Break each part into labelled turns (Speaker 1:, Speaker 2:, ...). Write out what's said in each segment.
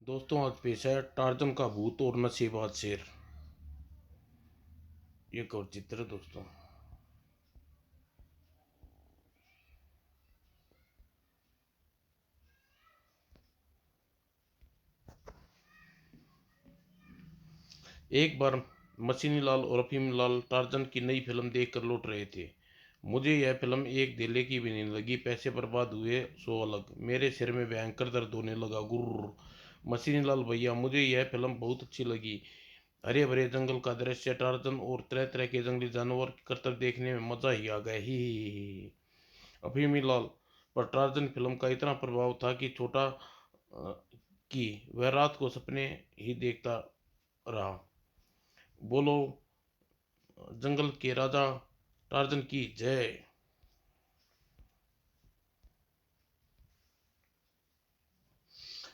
Speaker 1: दोस्तों आज पेश है टार्जन का भूत और नशेबाज शेर। ये और चित्र है दोस्तों। एक बार मशीनी लाल और अफीम लाल टार्जन की नई फिल्म देखकर लौट रहे थे। मुझे यह फिल्म एक धेले की भी नहीं लगी। पैसे बर्बाद हुए सो अलग। मेरे सिर में भयंकर दर्द होने लगा। गुर्र। मशीनी लाल भैया, मुझे यह फिल्म बहुत अच्छी लगी। हरे भरे जंगल का दृश्य, टार्जन और तरह तरह के जंगली जानवर करतब देखने में मजा ही आ गया। ही। अफीमी लाल पर टार्जन फिल्म का इतना प्रभाव था कि छोटा कि वह रात को सपने ही देखता रहा। बोलो जंगल के राजा टार्जन की जय।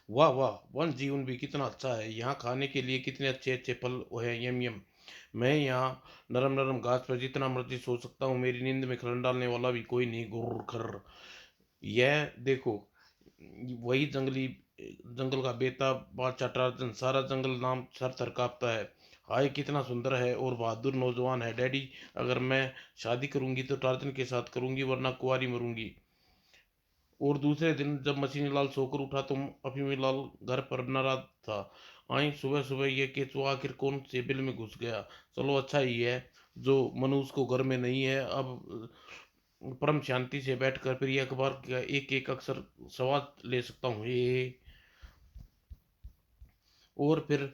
Speaker 1: वाह वाह, वन जीवन भी कितना अच्छा है। यहाँ खाने के लिए कितने अच्छे अच्छे फल है। यम यम। मैं यहाँ नरम नरम घास पर जितना मर्जी सो सकता हूँ। मेरी नींद में खलन डालने वाला भी कोई नहीं। गुर्र खर्र। यह देखो, वही जंगल का बेताब बादशाह टार्जन। सारा जंगल नाम सर थर कांपता है। हाय कितना सुंदर है और बहादुर नौजवान है। डैडी, अगर मैं शादी करूंगी तो टार्जन के साथ करूंगी, वरना कुंवारी मरूंगी। और दूसरे दिन जब मशीनी लाल सोकर उठा तो अफीमी लाल घर पर नाराज था। आई सुबह सुबह ये केचुआ आखिर कौन से बिल में घुस गया। चलो अच्छा ही है जो मनुष्य को घर में नहीं है। अब परम शांति से बैठकर फिर ये अखबार का एक एक अक्षर स्वाद ले सकता हूँ। ये और फिर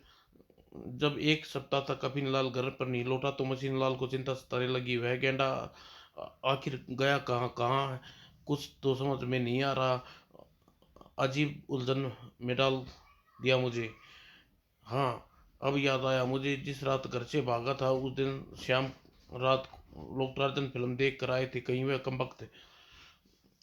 Speaker 1: जब एक सप्ताह तक अफीम लाल घर पर नहीं लौटा तो मशीन लाल को चिंता सताने लगी। वह गेंडा आखिर गया कहाँ कहाँ है? कुछ तो समझ में नहीं आ रहा। अजीब उलझन में डाल दिया मुझे। हाँ, अब याद आया। मुझे जिस रात घर से भागा था उस दिन शाम रात लोग टार्जन फिल्म देख कर आए थे। कहीं वह कमबख्त।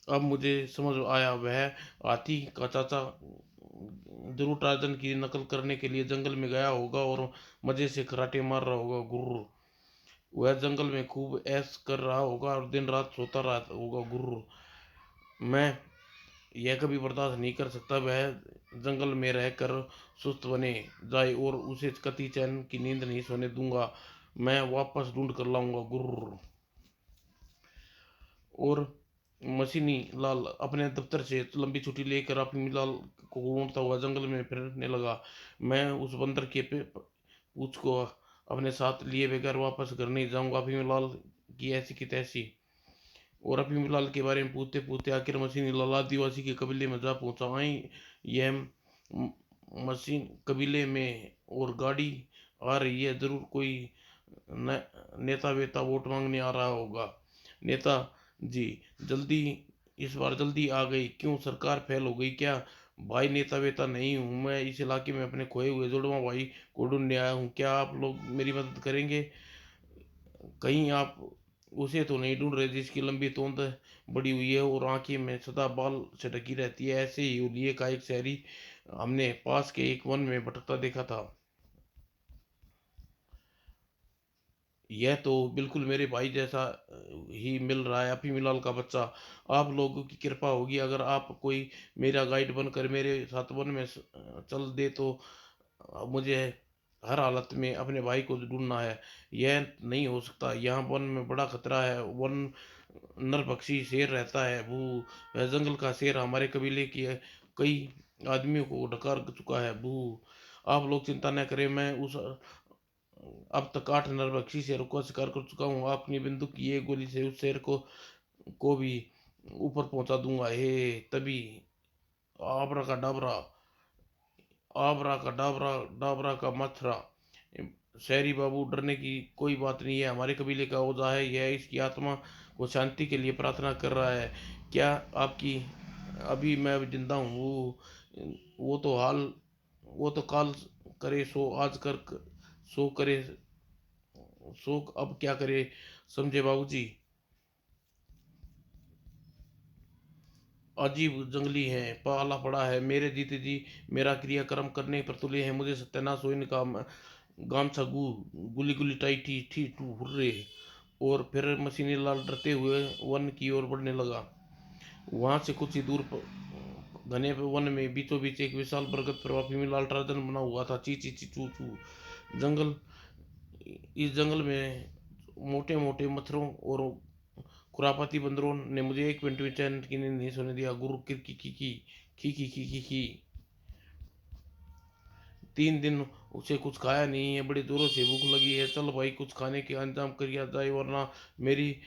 Speaker 1: अब मुझे समझ आया, वह हाथी का चाचा जरूर टार्जन की नकल करने के लिए जंगल में गया होगा और मजे से कराटे मार रहा होगा। गुर्र। वह जंगल में खूब ऐश कर रहा होगा और दिन रात सोता रहा होगा। गुर्र। मैं यह कभी बर्दाश्त नहीं कर सकता वह जंगल में रहकर सुस्त बने जाए और उसे कति चैन की नींद नहीं सोने दूंगा। मैं वापस ढूंढ कर लाऊंगा। गुर्र। और मशीनी लाल अपने दफ्तर से लंबी छुट्टी लेकर अपनी लाल को ढूंढता हुआ जंगल में फिरने लगा। मैं उस बंदर के पूछ को अपने साथ लिए बगैर वापस घर नहीं जाऊंगा। अभी लाल की ऐसी की तैसी। और अभी लाल के बारे में पूछते पूछते आखिर मशीनी लाल आदिवासी के कबीले में जा पहुंचा। आई यह मशीन कबीले में और गाड़ी आ रही है। जरूर कोई नेता वेता वोट मांगने आ रहा होगा। नेता जी, जल्दी, इस बार जल्दी आ गई। क्यों सरकार फेल हो गई क्या? भाई नेता वेता नहीं हूँ मैं। इस इलाके में अपने खोए हुए जुड़वा भाई को ढूंढने आया हूँ। क्या आप लोग मेरी मदद करेंगे? कहीं आप उसे तो नहीं ढूंढ रहे जिसकी लंबी तोंद बड़ी हुई है और आंखें में सदा बाल से ढकी रहती है? ऐसे ही हुलिये का एक शहरी हमने पास के एक वन में भटकता देखा था। यह तो बिल्कुल मेरे भाई जैसा ही मिल रहा है। अफीम लाल का बच्चा। आप लोगों की कृपा होगी अगर आप कोई मेरा गाइड बनकर मेरे साथ वन में चल दे तो मुझे हर हालत में अपने भाई को ढूंढना है। यह नहीं हो सकता। यहाँ वन में बड़ा खतरा है। वन नर पक्षी शेर रहता है। भू। वह जंगल का शेर हमारे कबीले की कई आदमियों को डकार चुका है। भू। आप लोग चिंता न करें। मैं उस अब तक 8 नरभक्षी शेरों का शिकार कर चुका हूँ। अपनी बंदूक की एक गोली से उस शेर को भी ऊपर पहुंचा दूंगा। हे तभी आबरा का डाबरा, आबरा का डाबरा, डाबरा का मथुरा। शहरी बाबू, डरने की कोई बात नहीं है। हमारे कबीले का ओझा है। यह इसकी आत्मा को शांति के लिए प्रार्थना कर रहा है। क्या आपकी अभी मैं जिंदा हूँ? वो तो हाल वो तो काल करे सो आज कर, सो करे सो अब क्या करे। समझे बाबूजी? अजीब जंगली है, पाला पड़ा है। मेरे जीते जी मेरा क्रियाक्रम करने पर तुले हैं। मुझे सत्यानाश हो इनका। गामछा गुली गुली टाइटी ठी टू हुर्रे। और फिर मशीनी लाल डरते हुए वन की ओर बढ़ने लगा। वहां से कुछ ही दूर घने वन में बीचों बीच एक विशाल बरगद पर अफीमीलाल टार्जन बना हुआ था। ची ची ची चू चू। जंगल इस जंगल में मोटे मोटे मच्छरों और खुरापाती बंदरों ने मुझे एक मिनट में चैन की नींद नहीं सोने दिया। गुरु की की की की की की की की की। 3 दिन उसे कुछ खाया नहीं है, बड़ी जोरों से भूख लगी है। चल भाई कुछ खाने के इंतजाम किया जाए, वरना मेरी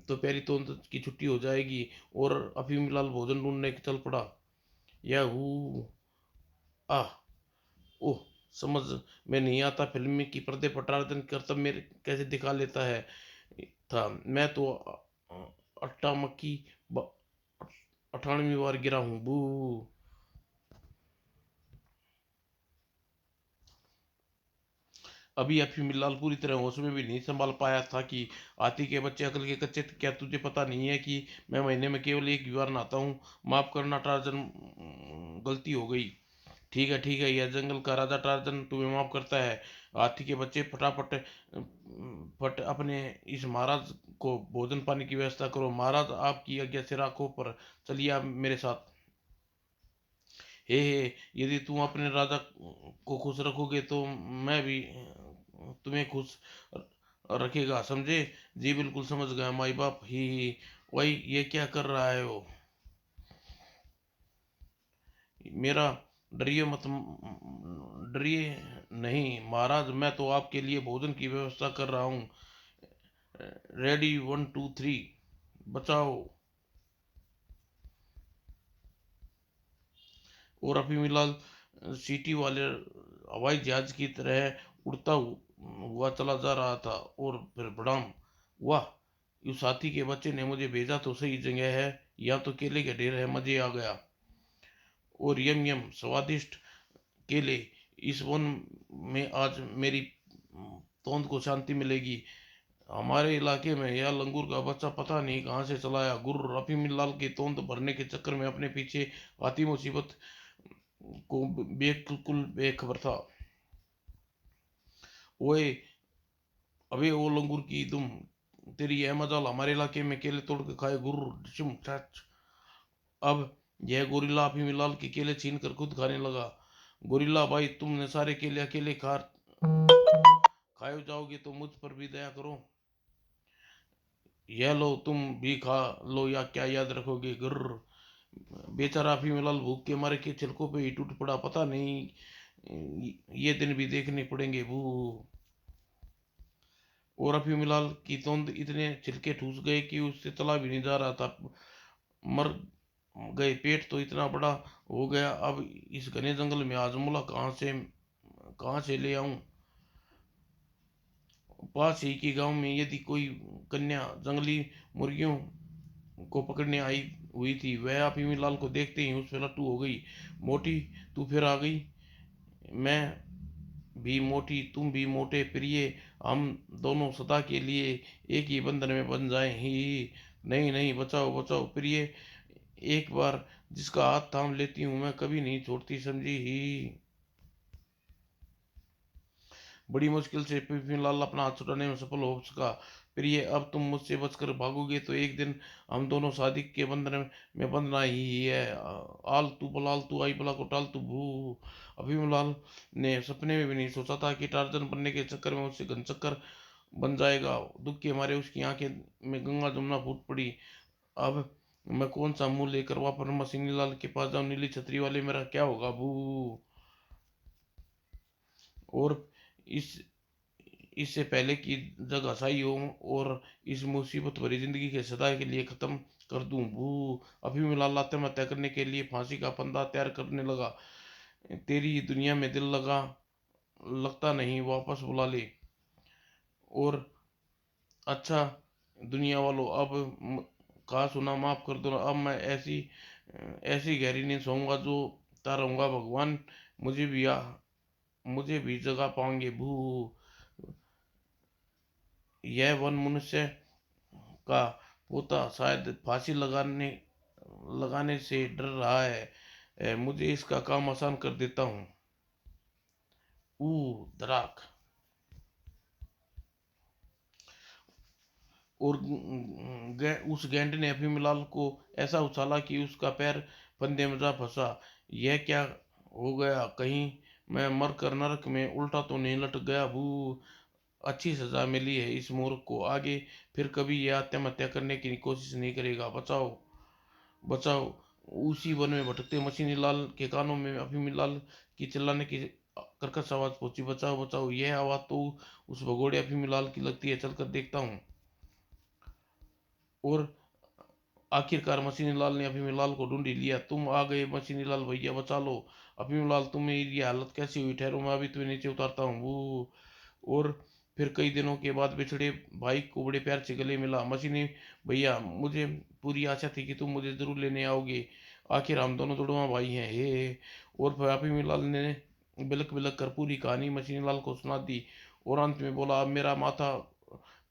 Speaker 1: तो प्यारी तो की छुट्टी हो जाएगी। और अफीम लाल भोजन ढूंढने चल पड़ा। यह हूँ आह ओह, समझ में नहीं आता फिल्म की पर्दे पर टार्जन कर्तव्य मेरे कैसे दिखा लेता है था। मैं तो अट्टा मक्की 98वीं बार गिरा हूँ बू। अभी अफीम-लाल पूरी तरह होश में भी नहीं संभाल पाया था कि हाथी के बच्चे अकल के कच्चे थे। क्या तुझे पता नहीं है कि मैं महीने में केवल एक ही बार नहाता हूँ? माफ करना टार्जन, गलती हो गई। ठीक है, यह जंगल का राजा टार्जन तुम्हें माफ करता है। हाथी के बच्चे फटाफट फट अपने इस महाराज को भोजन पानी की व्यवस्था करो। महाराज आपकी आज्ञा से राखो, पर चलिए आप मेरे साथ। हे, यदि तुम अपने राजा को खुश रखोगे तो मैं भी तुम्हें खुश रखेगा, समझे? जी बिल्कुल समझ गया माई बाप। ही वही, ये क्या कर रहा है वो? मेरा डरिए मत, डरिए नहीं महाराज, मैं तो आपके लिए भोजन की व्यवस्था कर रहा हूँ। रेडी 1 2 3, बचाओ। और अभी मिलाल सीटी वाले हवाई जहाज की तरह उड़ता हुआ चला जा रहा था। और फिर बड़ाम, वाह, उस हाथी के बच्चे ने मुझे भेजा तो सही जगह है। यहाँ तो केले के ढेर है, मजे आ गया। और यम यम स्वादिष्ट केले। इस वन में आज मेरी तोंद को शांति मिलेगी। हमारे इलाके में यह लंगूर का बच्चा पता नहीं कहाँ से चला आया। गुर्र रफीमिल्लाल की तोंद भरने के चक्कर में अपने पीछे आती मुसीबत को बिल्कुल बेखबर था। ओए, अबे ओ लंगूर की तुम, तेरी यह मजाल हमारे इलाके में केले तोड़ के खाए। गुर्र डिशुम चच। अब यह गोरिल्ला अफीमिलाल के केले छीन कर खुद खाने लगा। गोरिल्ला भाई, तुमने सारे केले अकेले खाए जाओगे तो मुझ पर भी दया करो। यह लो, तुम भी खा लो, या क्या याद रखोगे? गुर्र। बेचारा अफीमुलाल भूख के मारे के छिलकों पे ही टूट पड़ा। पता नहीं ये दिन भी देखने पड़ेंगे बू। और अफीमुलाल की तोंद इतने छिलके ठूस गए कि उससे चला भी नहीं जा रहा था। मर गए, पेट तो इतना बड़ा हो गया। अब इस घने जंगल में हाजमोला कहाँ से ले आऊं? पास ही के गांव में यदि कोई कन्या जंगली मुर्गियों को पकड़ने आई हुई थी। वह अफीमीलाल को देखते ही उस पर लट्टू हो गई। मोटी, तू फिर आ गई। मैं भी मोटी, तुम भी मोटे, प्रिय। हम दोनों सदा के लिए एक ही बंधन में बन जाएं। ही नहीं नहीं, बचाओ बचाओ प्रिय। एक बार जिसका हाथ थाम लेती हूँ मैं कभी नहीं छोड़ती, समझी? ही बड़ी मुश्किल से पीपीलाल अपना हाथ छुड़ाने में सफल हो सका। प्रिय, अब तुम मुझसे बचकर भागोगे तो एक दिन हम दोनों शादी के बंधन में बंधना ही है। आल तू बलाल तू आई बला को टाल तू भू। अभिमलाल ने सपने में भी नहीं सोचा था कि टार्जन बनने के चक्कर में उससे घनचक्कर बन जाएगा। दुख के मारे उसकी आंखें में गंगा जमुना फूट पड़ी। अब मैं कौन सा मुंह लेकर वापस मसीनी लाल के पास जाऊं? नीली छतरी वाले, मेरा क्या होगा भू? और इस इससे पहले कि जग हसाई हो और इस मुसीबत भरी जिंदगी के सदा के लिए खत्म कर दूं भू। अभी मिलाल आत्महत्या करने के लिए फांसी का फंदा तैयार करने लगा। तेरी दुनिया में दिल लगता नहीं, वापस बुला ले। और अच्छा दुनिया वालों, अब कहा सुना, माफ कर दो। अब मैं ऐसी ऐसी गहरी नींद सोऊंगा जो तारूंगा भगवान मुझे भी मुझे भी जगा पाएंगे भू। यह वन मनुष्य का पोता शायद फांसी लगाने से डर रहा है। मुझे इसका काम आसान कर देता हूँ। ऊ दराक। और उस गैंड ने अफीमलाल को ऐसा उछाला कि उसका पैर फंदे में जा फंसा। यह क्या हो गया, कहीं मैं मर कर नरक में उल्टा तो नहीं लटक गया भू। अच्छी सजा मिली है इस मूर्ख को, आगे फिर कभी यह आत्महत्या करने की कोशिश नहीं करेगा। बचाओ बचाओ। उसी वन में भटकते मशीनी लाल के कानों में अफीमी लाल की चिल्लाने की कर्कश आवाज पहुंची, बचाओ बचाओ। यह आवाज तो उस भगोड़े अफीमी लाल की लगती है, चलकर देखता हूँ। और आखिरकार मशीनी लाल ने अफीमी लाल को ढूंढ ही लिया। तुम आ गए मशीनी लाल भैया, बचा लो। अफीमी लाल, तुम्हें ये हालत कैसी हुई, ठहरो मैं अभी तुम्हें नीचे उतारता हूँ वो। और फिर कई दिनों के बाद बिछड़े भाई को बड़े प्यार से गले मिला। मशीनी भैया, मुझे पूरी आशा थी कि तुम मुझे जरूर लेने आओगे, आखिर हम दोनों जुड़वा भाई हैं हे। और फिर अफीमी लाल ने बिलक बिलक कर पूरी कहानी मशीनी लाल को सुना दी। और अंत में बोला, अब मेरा माथा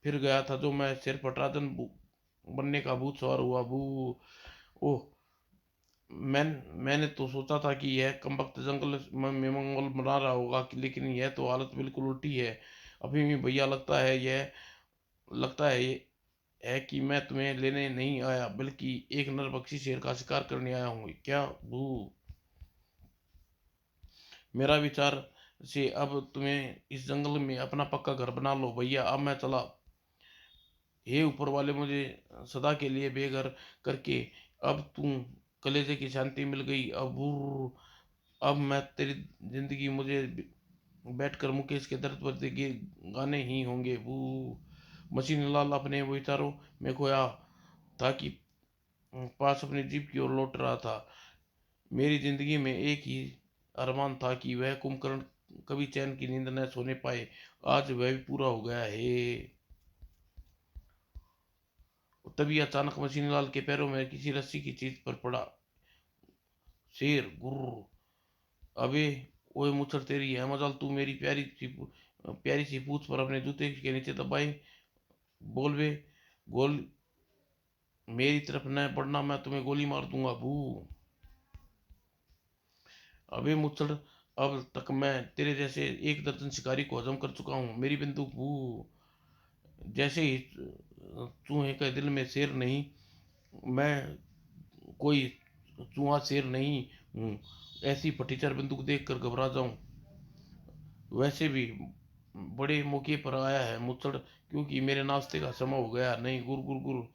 Speaker 1: फिर गया था जो मैं सिर पर राजन बनने का भूत सवार हुआ भू। ओह, मैंने तो सोचा था कि यह कमबख्त जंगल में मंगल बना रहा होगा, लेकिन यह तो हालत बिल्कुल उल्टी है। अभी भी भैया, लगता है ये है कि मैं तुम्हें लेने नहीं आया, बल्कि एक नरभक्षी शेर का शिकार करने आया हूँ क्या भू। मेरा विचार से अब तुम्हें इस जंगल में अपना पक्का घर बना लो भैया, अब मैं चला। हे ऊपर वाले, मुझे सदा के लिए बेघर करके अब तू कलेजे की शांति मिल गई। अब मैं तेरी जिंदगी मुझे बैठकर मुकेश के दर्द पर गाने ही होंगे वो। मशीन लाल अपने विचारों में खोया था कि पास अपनी जीप की ओर लौट रहा था। मेरी जिंदगी में एक ही अरमान था कि वह कुंभकर्ण कभी चैन की नींद न सोने पाए, आज वह भी पूरा हो गया है। तभी अचानक मशीनीलाल के पैरों में किसी रस्सी की चीज पर पड़ा। शेर गुर्र। अबे, ओए मुच्छर तेरी है मजाल, तू मेरी प्यारी सी पूंछ पर अपने जूते के नीचे दबाए। बोल बे, गोल मेरी तरफ न बढ़ना, मैं तुम्हें गोली मार दूंगा भू। अबे मुच्छर, अब तक मैं तेरे जैसे एक दर्जन शिकारी को हजम कर चुका हूँ, मेरी बंदूक भू। जैसे ही चूहे के दिल में शेर नहीं, मैं कोई चूहा शेर नहीं हूँ, ऐसी फटीचर बंदूक देख कर घबरा जाऊं। वैसे भी बड़े मौके पर आया है मुचड़, क्योंकि मेरे नाश्ते का समय हो गया। नहीं, गुर गुर गुर,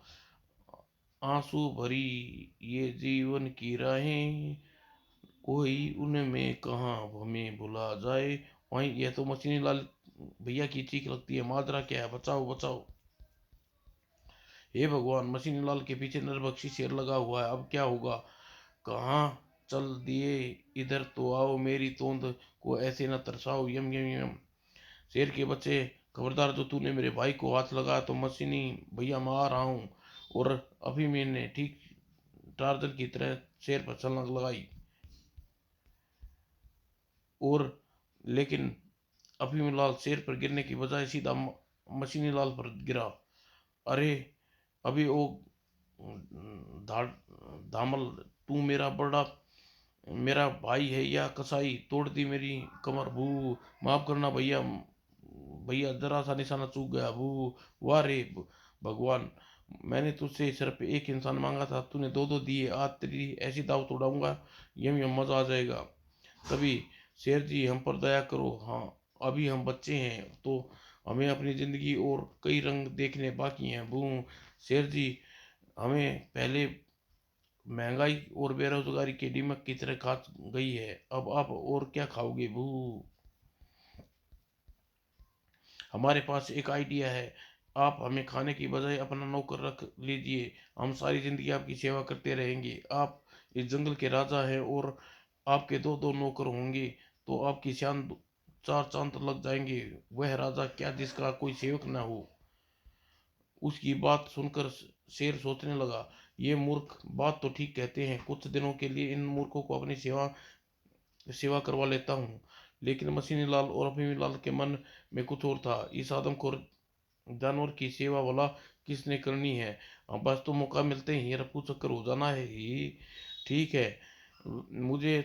Speaker 1: आंसू भरी ये जीवन की राहें, कोई उनमें कहाँ हमें भुला जाए। वहीं यह तो मशीनी लाल भैया की चीख लगती है, माजरा क्या है, बचाओ बचाओ। हे भगवान, मशीनी लाल के पीछे नरभक्षी शेर लगा हुआ है, अब क्या होगा। कहाँ चल दिए, इधर तो आओ, मेरी तोंद को ऐसे न तरसाओ। यम यम यम। शेर के बच्चे, खबरदार, जो तूने मेरे भाई को हाथ लगाया तो मशीनी भैया मैं आ रहा हूँ। और अभी मैंने ठीक टार्जन की तरह शेर पर छलांग लगाई। और लेकिन अफीम लाल शेर पर गिरने की बजाय सीधा मशीनी लाल पर गिरा। अरे, अभी ओ धा धामल, तू मेरा भाई है या कसाई, तोड़ दी मेरी कमर भू। माफ करना भैया, भैया जरा सा निशाना चूक गया भू। वाह रे भगवान, मैंने तुझसे सिर्फ एक इंसान मांगा था, तूने दो दो दिए, आज तेरी ऐसी दाव तोड़ाऊंगा, यम यम मजा आ जाएगा। तभी, शेर जी हम पर दया करो, हाँ अभी हम बच्चे हैं तो हमें अपनी जिंदगी और कई रंग देखने बाकी हैं बू। शेर जी, हमें पहले महंगाई और बेरोजगारी के दीमक की तरह खा गई है, अब आप और क्या खाओगे बू। हमारे पास एक आइडिया है, आप हमें खाने की बजाय अपना नौकर रख लीजिए, हम सारी जिंदगी आपकी सेवा करते रहेंगे। आप इस जंगल के राजा हैं और आपके दो दो नौकर होंगे तो आपकी शान चार चांद लग जाएंगे। वह राजा क्या जिसका कोई सेवक न हो। उसकी बात सुनकर शेर सोचने लगा, ये मूर्ख बात तो ठीक कहते हैं, कुछ दिनों के लिए इन मूर्खों को अपनी सेवा सेवा करवा लेता हूँ। लेकिन मशीनी लाल और अफीमी लाल के मन में कुछ और था। इस आदमखोर जानवर की सेवा भला किसने करनी है। बस तो मौका मिलते ही रफू चक्कर हो जाना है ही ठीक है। मुझे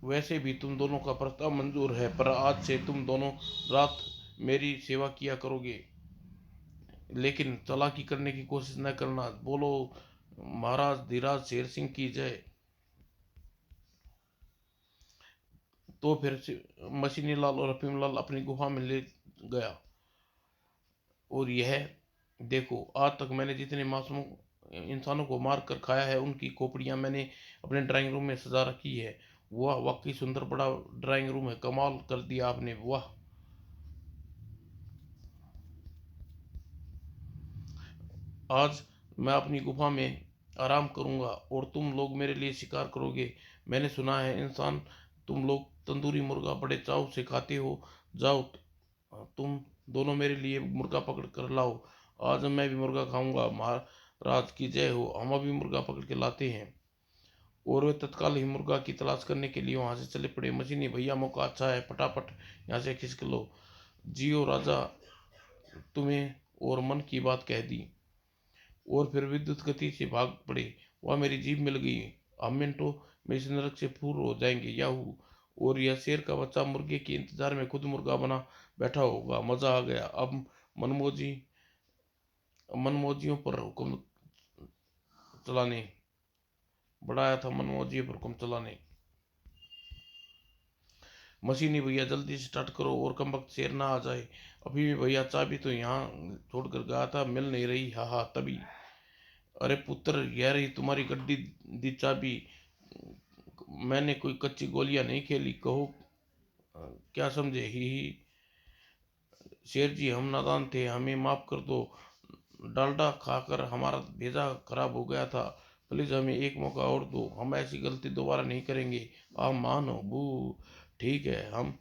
Speaker 1: वैसे भी तुम दोनों का प्रस्ताव मंजूर है, पर आज से तुम दोनों रात मेरी सेवा किया करोगे, लेकिन चालाकी करने की कोशिश न करना। बोलो महाराज धीराज शेर सिंह की जय। तो फिर से मशीनी लाल और अफीम लाल अपनी गुफा में ले गया। और यह देखो, आज तक मैंने जितने मासूम इंसानों को मार कर खाया है उनकी खोपड़ियाँ मैंने अपने ड्राइंग रूम में सजा रखी है। वाह, वाकई सुंदर बड़ा ड्राइंग रूम है, कमाल कर दिया आपने, वाह। आज मैं अपनी गुफा में आराम करूंगा और तुम लोग मेरे लिए शिकार करोगे। मैंने सुना है इंसान तुम लोग तंदूरी मुर्गा बड़े चाव से खाते हो। जाओ, तुम दोनों मेरे लिए मुर्गा पकड़ कर लाओ। आज मैं भी मुर्गा खाऊंगा। महाराज की जय हो। हम अभी मुर्गा पकड़ के लाते हैं। और वे तत्काल ही मुर्गा की तलाश करने के लिए वहां से चले पड़े। मशीनी भैया, मौका अच्छा है, फटाफट यहाँ से खिसक लो। जियो राजा, तुम्हें और मन की बात कह दी और फिर विद्युत गति से भाग पड़े। वह मेरी जीभ मिल गई। हम मिनटों में इस नरक से फूर हो जाएंगे, याहू। और यह शेर का बच्चा मुर्गे के इंतजार में खुद मुर्गा बना बैठा होगा। मजा आ गया। अब मनमोजी मनमोजियों पर हुक्म चलाने बढ़ाया था, मनमोजियों पर हुक्म चलाने। मशीनी भैया, जल्दी से स्टार्ट करो और कम वक्त शेर ना आ जाए। अभी भी भैया, चाबी तो यहाँ छोड़कर गया था, मिल नहीं रही। हाँ हाँ, तभी। अरे पुत्र, यह रही तुम्हारी गड्डी दी चाबी। मैंने कोई कच्ची गोलियां नहीं खेली, कहो क्या समझे। ही, शेर जी, हम नादान थे, हमें माफ कर दो। डालडा खाकर हमारा भेजा खराब हो गया था। प्लीज हमें एक मौका और दो, हम ऐसी गलती दोबारा नहीं करेंगे। आप मानो बू। ठीक है, हम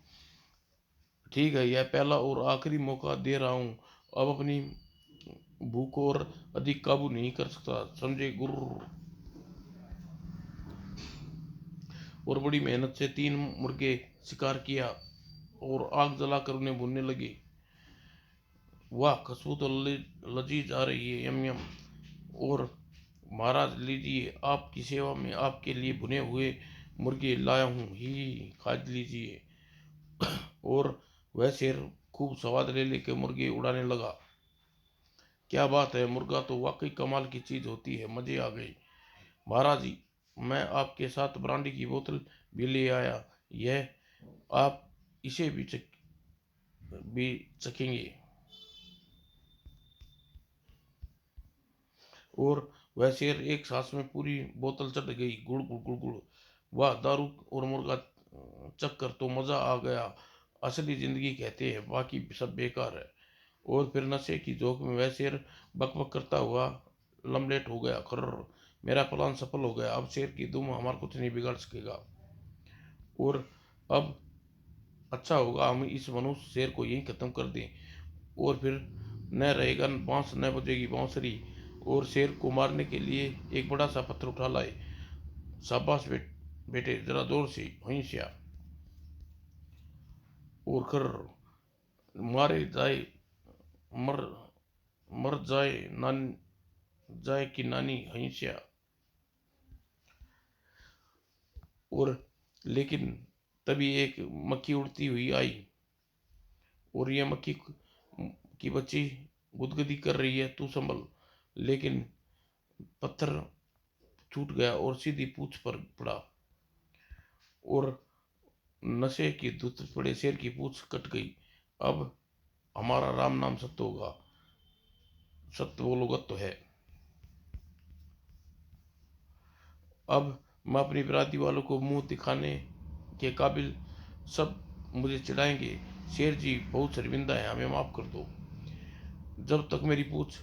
Speaker 1: ठीक है, यह पहला और आखिरी मौका दे रहा हूँ। अब अपनी भूख और अधिक काबू नहीं कर सकता, समझे गुरु। और बड़ी मेहनत से 3 मुर्गे शिकार किया और आग जलाकर उन्हें भूनने लगे। वाह, खुशबू तो लजीज आ रही है, यम यम। और महाराज लीजिए, आपकी सेवा में आपके लिए भुने हुए मुर्गे लाया हूँ, ही खा लीजिए। और वह शेर खूब स्वाद ले लेकर मुर्गे उड़ाने लगा। क्या बात है, मुर्गा तो वाकई कमाल की चीज होती है, मजे आ गए। महाराज जी, मैं आपके साथ ब्रांडी की बोतल भी ले आया। यह आप इसे भी चखेंगे। और वह शेर एक सांस में पूरी बोतल चढ़ गई, गुड़ गुड़ गुड़ गुड़। वाह, दारू और मुर्गा चक्कर तो मजा आ गया। असली जिंदगी कहते हैं, बाकी सब बेकार है। और फिर नशे की जोक में वह शेर बकबक करता हुआ लमलेट हो गया। खर्र, मेरा प्लान सफल हो गया। अब शेर की दुम हमारा कुछ नहीं बिगाड़ सकेगा। और अब अच्छा होगा हम इस मनुष्य शेर को यहीं खत्म कर दें। और फिर न रहेगा बांस, न बजेगी बांसुरी। और शेर को मारने के लिए एक बड़ा सा पत्थर उठा लाए। शाबाश बेटे, जरा जोर से हिंसा। और खर, मारे जाए, मर मर जाए नान जाए कि नानी हिंसा। और लेकिन तभी एक मक्खी उड़ती हुई आई। और यह मक्खी की बच्ची गुदगुदी कर रही है, तू संभल। लेकिन पत्थर छूट गया और सीधी पूंछ पर पड़ा। और नशे की धुत पड़े शेर की पूंछ कट गई। अब हमारा राम नाम सत्य होगा। सत्य बोलोगा तो है। अब मैं अपनी बिरादरी वालों को मुंह दिखाने के काबिल, सब मुझे चिढ़ाएंगे। शेर जी बहुत शर्मिंदा है, हमें माफ कर दो। जब तक मेरी पूछ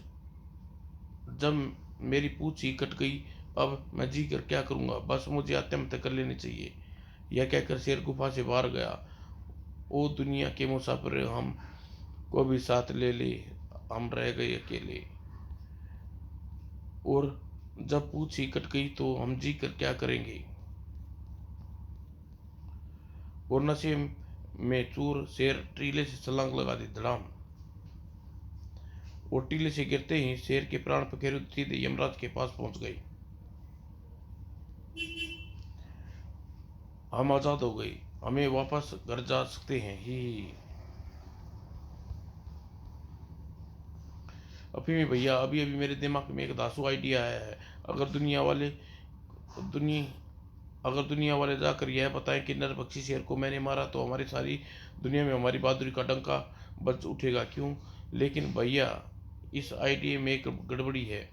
Speaker 1: जब मेरी पूछ ही कट गई, अब मैं जी कर क्या करूँगा, बस मुझे आत्महत्या कर लेनी चाहिए। यह कहकर शेर गुफा से बाहर गया। ओ दुनिया के मुसाफिर, हम को भी साथ ले ले, हम रह गए अकेले। और जब पूछ ही कट गई तो हम जी कर क्या करेंगे। और नशे में चूर शेर टीले से छलांग लगा दी, धड़ाम। और टीले से गिरते ही शेर के प्राण पखेरु सीधे यमराज के पास पहुंच गए। हम आजाद हो गए, हमें वापस घर जा सकते हैं, ही। अभी भी भैया, अभी अभी मेरे दिमाग में एक धांसू आइडिया आया है। अगर दुनिया वाले दुनिया अगर दुनिया वाले जाकर यह बताएं कि नरभक्षी शेर को मैंने मारा तो हमारी सारी दुनिया में हमारी बहादुरी का डंका बज उठेगा। क्यों? लेकिन भैया, इस आइडिया में एक गड़बड़ी है।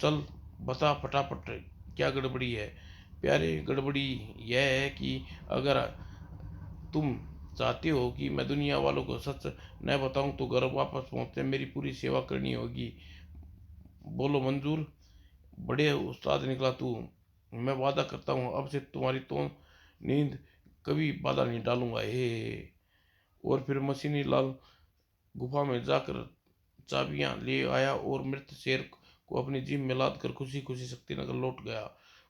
Speaker 1: चल बता फटाफट, क्या गड़बड़ी है? प्यारे, गड़बड़ी यह है कि अगर तुम चाहते हो कि मैं दुनिया वालों को सच न बताऊं तो घर वापस पहुंचते मेरी पूरी सेवा करनी होगी। बोलो मंजूर? बड़े उस्ताद निकला तू। मैं वादा करता हूँ अब से तुम्हारी तो नींद कभी बाधा नहीं डालूंगा। हे। और फिर मशीनी लाल गुफा में जाकर चाबियां ले आया और मृत शेर को अपनी जीप में लाद कर खुशी खुशी शक्तिनगर लौट गया।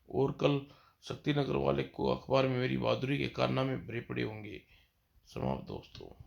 Speaker 1: और कल शक्तिनगर वाले को अखबार में मेरी बहादुरी के कारनामे भरे पड़े होंगे। समाप्त दोस्तों।